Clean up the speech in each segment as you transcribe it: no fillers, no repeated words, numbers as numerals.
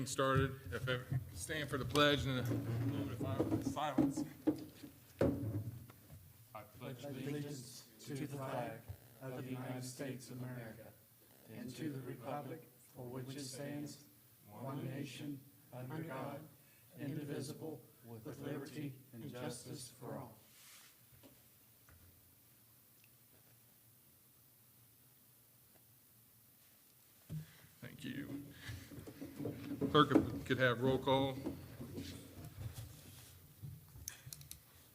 Started. If ever, stand for the pledge and a moment of silence. I pledge allegiance to the flag of the United States of America and to the republic for which it stands, one nation, under God, indivisible, with liberty and justice for all. Thank you. Clerk, if we could have roll call.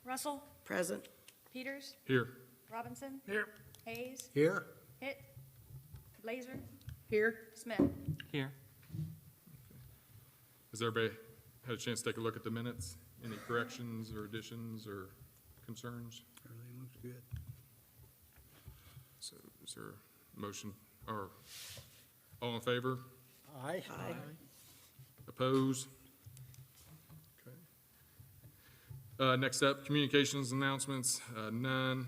Russell, Present. Peters, Here. Robinson, Here. Hayes, Here. Hitt, Blazer, Here. Smith. Here. Has everybody had a chance to take a look at the minutes? Any corrections or additions or concerns? Everything looks good. So is there a motion, or all in favor? Aye. Oppose? Okay. Next up, communications announcements, none.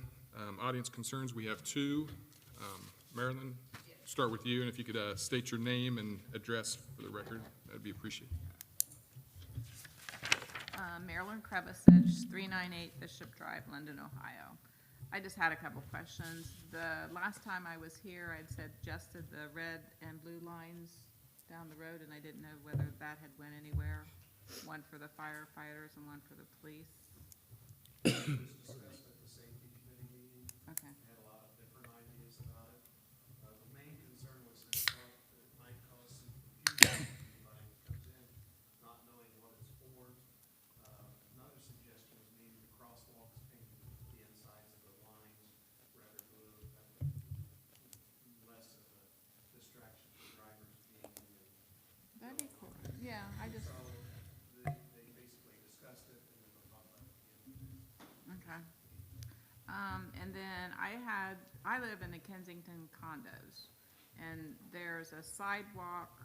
Audience concerns, we have two. Marilyn, start with you, and if you could state your name and address for the record, that'd be appreciated. Marilyn Krebisich, 398 Bishop Drive, London, Ohio. I just had a couple questions. The last time I was here, I'd suggested the red and blue lines down the road, and I didn't know whether that had went anywhere. One for the firefighters and one for the police. It was discussed at the safety committee meeting. Okay. We had a lot of different ideas about it. The main concern was that it might cause some confusion if anybody comes in not knowing what it's for. Another suggestion was maybe the crosswalks painted the insides of the lines rather blue. That would be less of a distraction for drivers being in the. That'd be cool. Yeah, I just, So they basically discussed it and then they'll talk about it again. okay. And then I live in the Kensington condos, and there's a sidewalk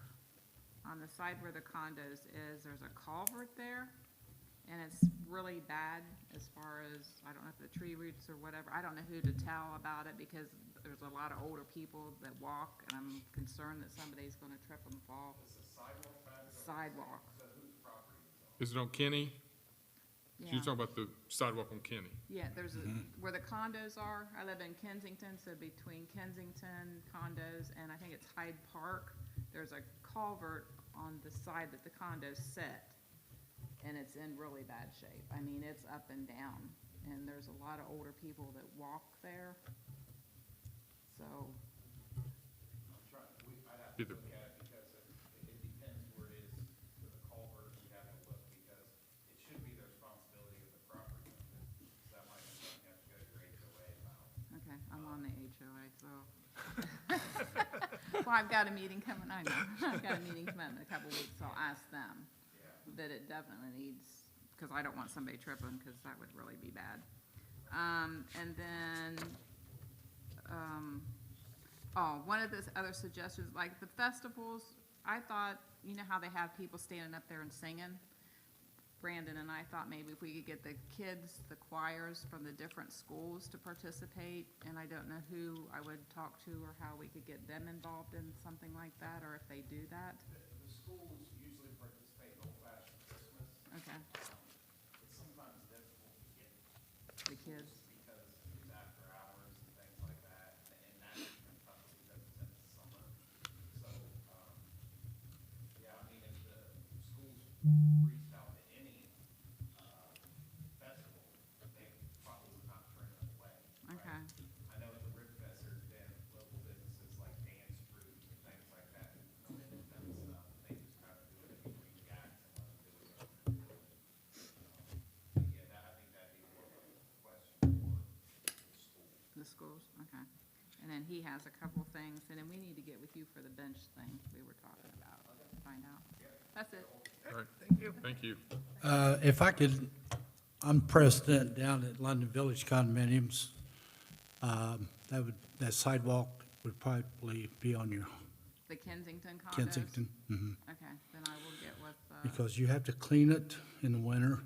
on the side where the condos is, there's a culvert there, and it's really bad as far as, I don't know if the tree roots or whatever, I don't know who to tell about it, because there's a lot of older people that walk, and I'm concerned that somebody's gonna trip and fall. It's a sidewalk bad. Sidewalk, So whose property is it? Is it on Kenny? yeah. You're talking about the sidewalk on Kenny? Yeah, there's a, where the condos are, I live in Kensington, so between Kensington condos and I think it's Hyde Park, there's a culvert on the side that the condos sit, and it's in really bad shape. I mean, it's up and down, and there's a lot of older people that walk there, so, I'd have to Either. look at it because it depends where it is with the culvert. You have to look because it should be the responsibility of the property owner. So that might be something you have to go to your HOA about. okay, I'm on the HOA, so. Well, I've got a meeting coming, I know, I've got a meeting coming in a couple weeks, so I'll ask them. That it definitely needs, because I don't want somebody tripping, because that would really be bad. And then, one of the other suggestions, like the festivals, I thought, you know how they have people standing up there and singing? Brandon and I thought maybe if we could get the kids, the choirs from the different schools to participate, and I don't know who I would talk to or how we could get them involved in something like that, or if they do that. The schools usually participate in old-fashioned Christmas. Okay, It's sometimes difficult to get the kids. because it's after hours and things like that, and that's even tougher because it's in the summer. So, yeah, I mean, if the schools reached out to any, festival, they probably would not turn it away. right? Okay. I know at the Rib Fest, there's been local businesses like Dance Fruit and things like that who come in and done stuff. They just kind of do it in between the acts and let them do it. But yeah, I think that'd be more of a question for the school. The schools, okay. And then he has a couple things, and then we need to get with you for the bench thing we were talking about, find out. That's it. All right. Thank you. If I could, I'm president down at London Village Condominiums. That sidewalk would probably be on your The Kensington condos? Kensington. Okay, then I will get with, Because you have to clean it in the winter,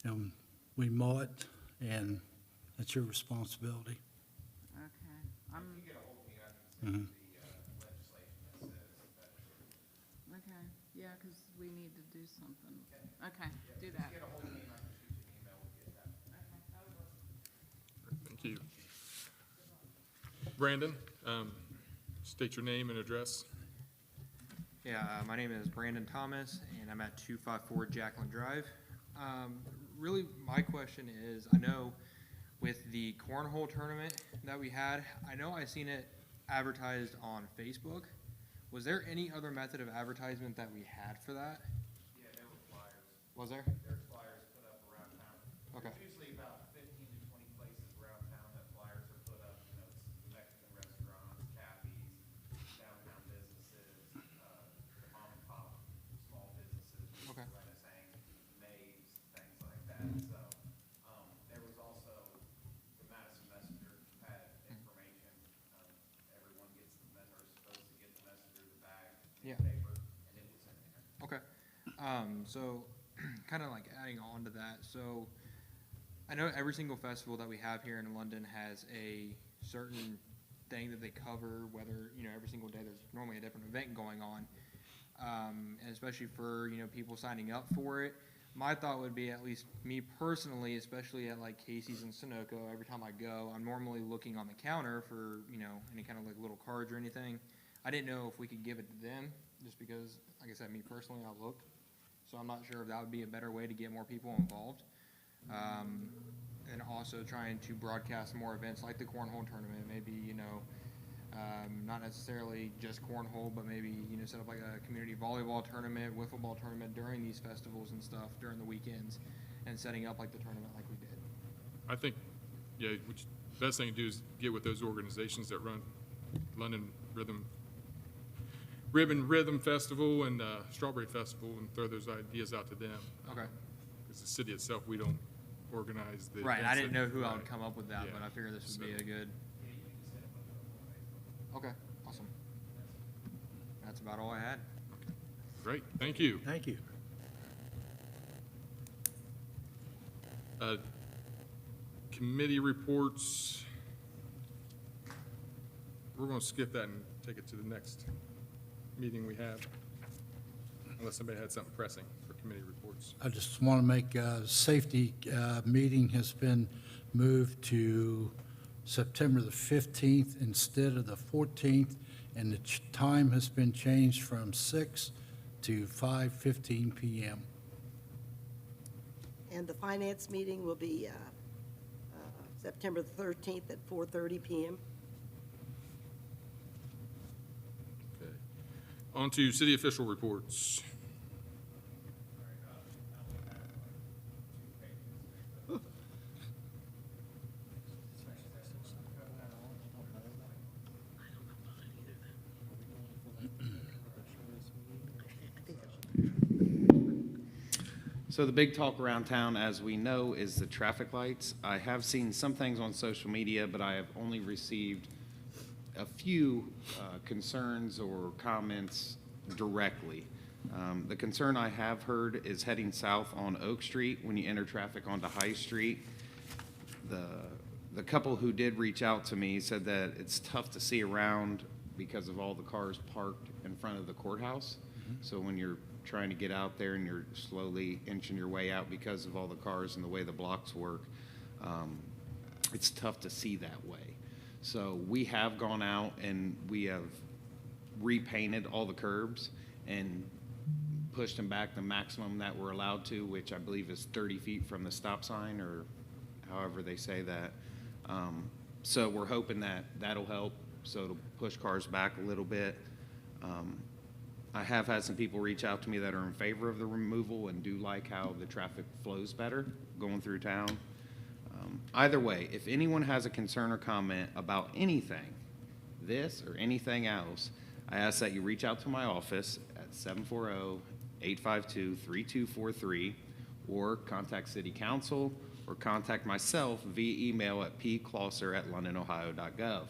and we mow it, and that's your responsibility. okay. You get a hold of me, I can send you the legislation that says that. Okay, yeah, because we need to do something. Okay, do that. Get a hold of me and I can shoot you an email, we'll get that. Okay, that would work. Thank you. Brandon, state your name and address. Yeah, my name is Brandon Thomas, and I'm at 254 Jacqueline Drive. Really, my question is, I know with the cornhole tournament that we had, I know I seen it advertised on Facebook. Was there any other method of advertisement that we had for that? Yeah, there were flyers. Was there? There's flyers put up around town. Okay. There's usually about 15 to 20 places around town that flyers are put up. You know, it's Mexican restaurants, cafes, downtown businesses, the mom and pop, small businesses, Okay. Renaissance, Maves, things like that. So, there was also the Madison Messenger had information. Everyone gets the or is supposed to get the messenger, the bag, Yeah. the paper, and it was in there. Okay. So kind of like adding on to that, so I know every single festival that we have here in London has a certain thing that they cover, whether, you know, every single day there's normally a different event going on. And especially for, you know, people signing up for it. My thought would be, at least me personally, especially at like Casey's and Sunoco, every time I go, I'm normally looking on the counter for, you know, any kind of like little cards or anything. I didn't know if we could give it to them, just because, like I said, me personally, I looked. So I'm not sure if that would be a better way to get more people involved. And also trying to broadcast more events like the cornhole tournament, maybe, you know, not necessarily just cornhole, but maybe, you know, set up like a community volleyball tournament, wiffle ball tournament during these festivals and stuff during the weekends, and setting up like the tournament like we did. I think, yeah, which, best thing to do is get with those organizations that run London Ribbon Rhythm Festival and Strawberry Festival, and throw those ideas out to them. Okay. Because the city itself, we don't organize the. Right, I events didn't that- know who I right. would come up with that, Yeah. but I figured this would be a good. Okay, awesome. That's about all I had. Great, thank you. Thank you. Committee reports. We're going to skip that and take it to the next meeting we have, unless somebody had something pressing for committee reports. I just want to make safety meeting has been moved to September the 15th instead of the 14th, and the time has been changed from 6 to 5:15 p.m. And the finance meeting will be September the 13th at 4:30 PM. Okay. On to city official reports. So the big talk around town, as we know, is the traffic lights. I have seen some things on social media, but I have only received a few concerns or comments directly. The concern I have heard is heading south on Oak Street when you enter traffic onto High Street. The couple who did reach out to me said that it's tough to see around because of all the cars parked in front of the courthouse. So when you're trying to get out there and you're slowly inching your way out because of all the cars and the way the blocks work, it's tough to see that way. So we have gone out and we have repainted all the curbs and pushed them back the maximum that we're allowed to, which I believe is 30 feet from the stop sign, or however they say that. So we're hoping that that'll help, so it'll push cars back a little bit. I have had some people reach out to me that are in favor of the removal and do like how the traffic flows better going through town. Either way, if anyone has a concern or comment about anything, this or anything else, I ask that you reach out to my office at 740-852-3243, or contact City Council, or contact myself via email at pclosser@londonohio.gov.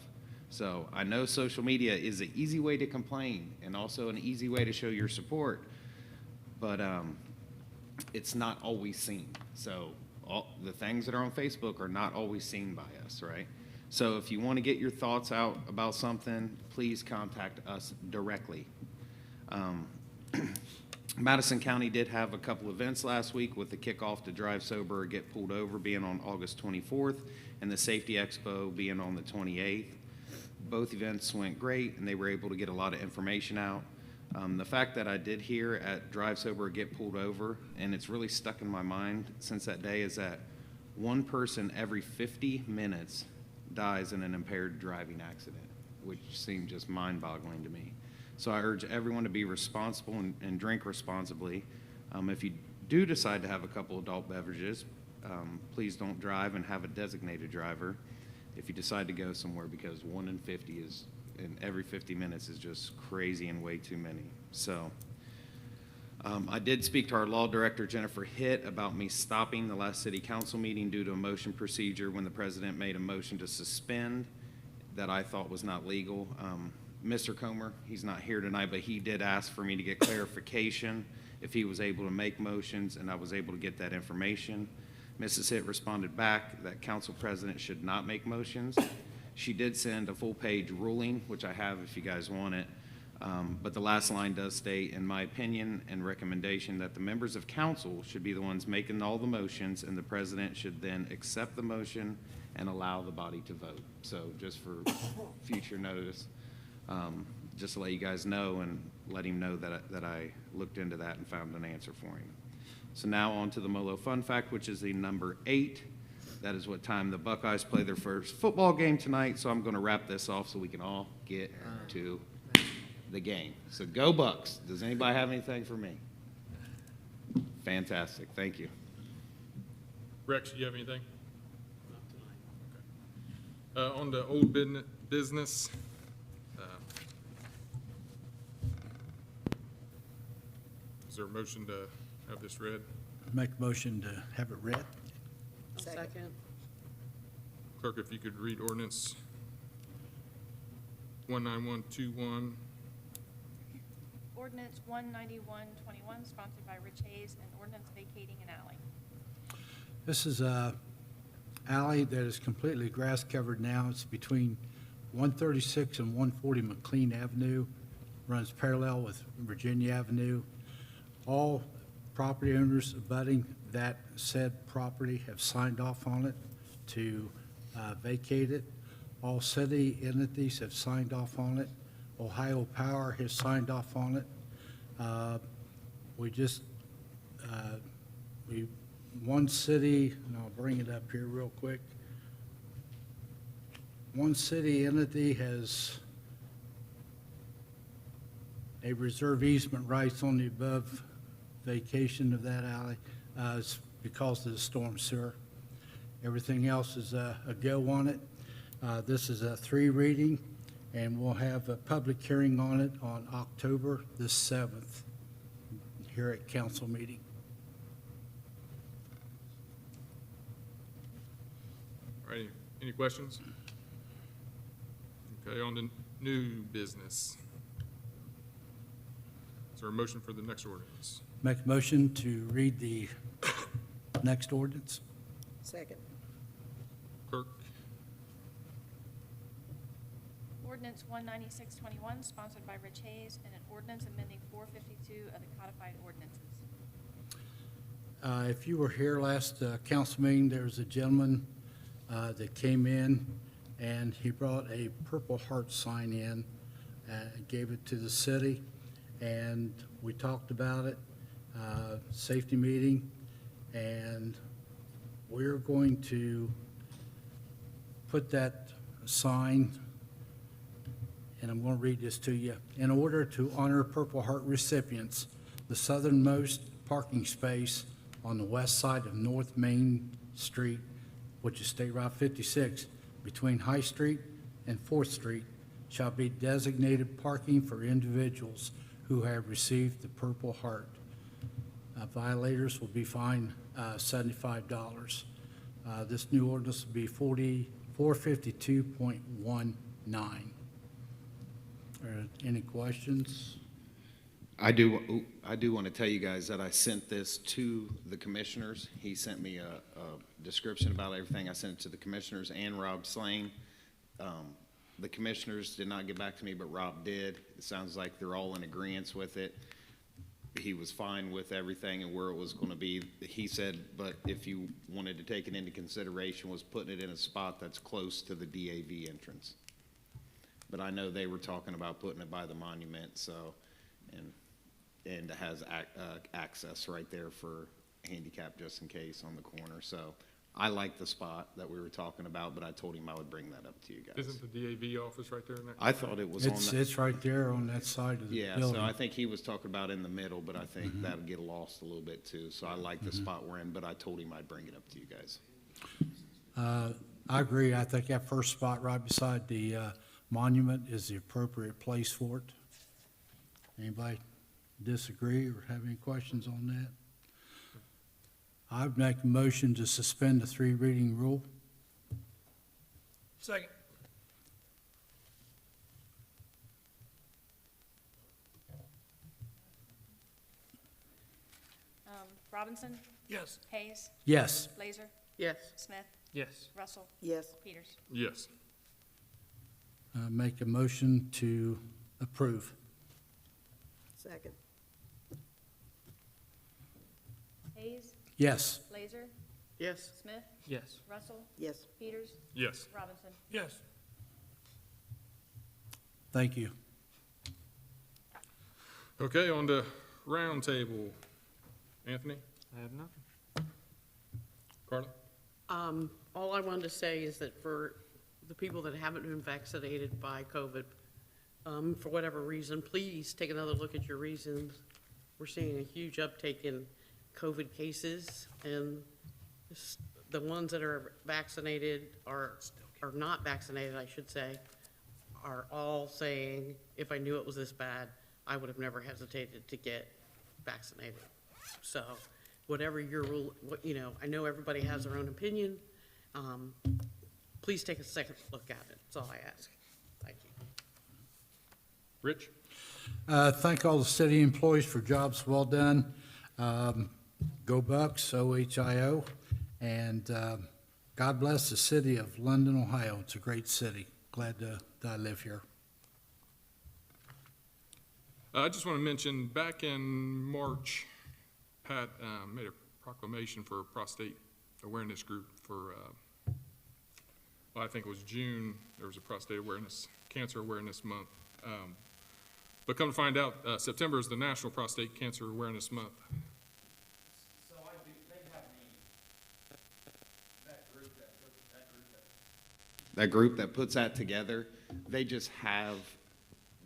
So I know social media is an easy way to complain and also an easy way to show your support, but it's not always seen. So all the things that are on Facebook are not always seen by us, right? So if you want to get your thoughts out about something, please contact us directly. Madison County did have a couple events last week, with the kickoff to Drive Sober or Get Pulled Over being on August 24th and the Safety Expo being on the 28th. Both events went great, and they were able to get a lot of information out. The fact that I did hear at Drive Sober or Get Pulled Over, and it's really stuck in my mind since that day, is that one person every 50 minutes dies in an impaired driving accident, which seemed just mind-boggling to me. So I urge everyone to be responsible and drink responsibly. If you do decide to have a couple adult beverages, please don't drive and have a designated driver if you decide to go somewhere, because 1 in 50 is, in every 50 minutes is just crazy and way too many. So I did speak to our law director, Jennifer Hitt, about me stopping the last city council meeting due to a motion procedure when the president made a motion to suspend that I thought was not legal. Mr. Comer, he's not here tonight, but he did ask for me to get clarification if he was able to make motions, and I was able to get that information. Mrs. Hitt responded back that council president should not make motions. She did send a full-page ruling, which I have if you guys want it. But the last line does state, in my opinion and recommendation, that the members of council should be the ones making all the motions, and the president should then accept the motion and allow the body to vote. So just for future notice, just to let you guys know and let him know that I looked into that and found an answer for him. So now on to the Molo Fun Fact, which is the number 8. That is what time the Buckeyes play their first football game tonight. So I'm going to wrap this off so we can all get to the game. So go Bucks. Does anybody have anything for me? Fantastic. Thank you. Rex, do you have anything? Not tonight. On the old business, is there a motion to have this read? Make a motion to have it read. Second. Clerk, if you could read ordinance 19121. Ordinance 19121, sponsored by Rich Hayes, and ordinance vacating an alley. This is a alley that is completely grass covered now. It's between 136 and 140 McLean Avenue, runs parallel with Virginia Avenue. All property owners abutting that said property have signed off on it to vacate it. All city entities have signed off on it. Ohio Power has signed off on it. One city, and I'll bring it up here real quick. One city entity has a reserve easement rights on the above vacation of that alley is because of the storm sewer. Everything else is a go on it. This is a 3 reading, and we'll have a public hearing on it on October the 7th here at council meeting. All right, any questions? Okay, on to new business. Is there a motion for the next ordinance? Make a motion to read the next ordinance. Second. Clerk? Ordinance 19621, sponsored by Rich Hayes, and an ordinance amending 452 of the codified ordinances. If you were here last council meeting, there was a gentleman that came in, and he brought a Purple Heart sign in, gave it to the city, and we talked about it, safety meeting, and we're going to put that sign, and I'm going to read this to you. In order to honor Purple Heart recipients, the southernmost parking space on the west side of North Main Street, which is State Route 56, between High Street and 4th Street, shall be designated parking for individuals who have received the Purple Heart. Violators will be fined $75. This new ordinance will be 452.19. Any questions? I do want to tell you guys that I sent this to the commissioners. He sent me a description about everything. I sent it to the commissioners and Rob Slane. The commissioners did not get back to me, but Rob did. It sounds like they're all in agreement with it. he was fine with everything and where it was gonna be. He said, but if you wanted to take it into consideration, was putting it in a spot that's close to the DAV entrance. But I know they were talking about putting it by the monument, so, and it has access right there for handicap just in case on the corner. So I like the spot that we were talking about, but I told him I would bring that up to you guys. Isn't the DAV office right there in that? I thought it was on It's, the, it's right there on that side of the yeah, building. so I think he was talking about in the middle, but I think that'll get lost a little bit too. So I like the spot we're in, but I told him I'd bring it up to you guys. I agree. I think that first spot right beside the monument is the appropriate place for it. Anybody disagree or have any questions on that? I'd make a motion to suspend the 3 reading rule. Second. Robinson, Yes. Hayes, Yes. Blazer, Yes. Smith, Yes. Russell, Yes, Peters. Yes. Make a motion to approve. second. Hayes, Yes. Blazer, Yes. Smith, Yes. Russell, Yes, Peters, Yes. Robinson. Yes. Thank you. Okay, on to roundtable. Anthony, I have nothing. Carla? All I wanted to say is that for the people that haven't been vaccinated by COVID, for whatever reason, please take another look at your reasons. We're seeing a huge uptake in COVID cases, and the ones that are vaccinated are not vaccinated, I should say, are all saying, if I knew it was this bad, I would have never hesitated to get vaccinated. So whatever your rule, I know everybody has their own opinion. Please take a second look at it. That's all I ask. Thank you. Rich? Thank all the city employees for jobs well done. Go Bucks, OHIO, and God bless the city of London, Ohio. It's a great city. Glad that I live here. I just want to mention, back in March, Pat made a proclamation for a prostate awareness group for, well, I think it was June, there was a prostate awareness, cancer awareness month. But come to find out, September is the National Prostate Cancer Awareness Month. So they have That group that puts that together, they just have,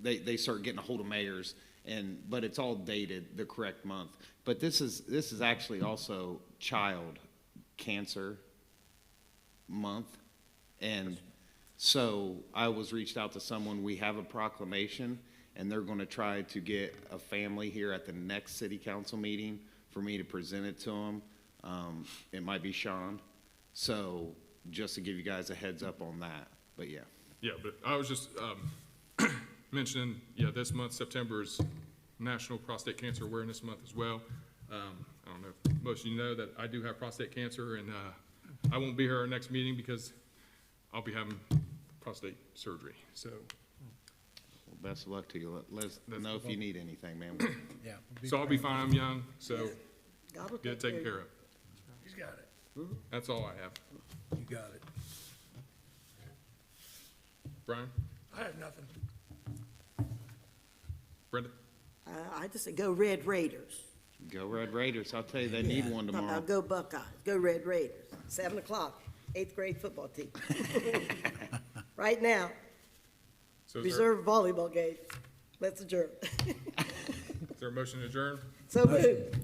they start getting a hold of mayors, but it's all dated the correct month. But this is actually also Child Cancer Month. And so I was reached out to someone, we have a proclamation, and they're gonna try to get a family here at the next city council meeting for me to present it to them. It might be Sean. So just to give you guys a heads up on that, but yeah. Yeah, but I was just mentioning, yeah, this month, September, is National Prostate Cancer Awareness Month as well. I don't know if most of you know that I do have prostate cancer, and I won't be here our next meeting because I'll be having prostate surgery. So, Well, best of luck to you. Let us know if you need anything, man. Yeah. so I'll be fine. I'm young, so God will get it take taken care care of of. He's got it. That's all I have. You got it. Brian? I have nothing. Brenda? I just say go Red Raiders. Go Red Raiders. I'll tell you, they need one Talking tomorrow. about go Buckeyes, go Red Raiders. 7 o'clock, 8th grade football team. Right now, So is there, reserve volleyball game. Let's adjourn. is there a motion to adjourn? So moved.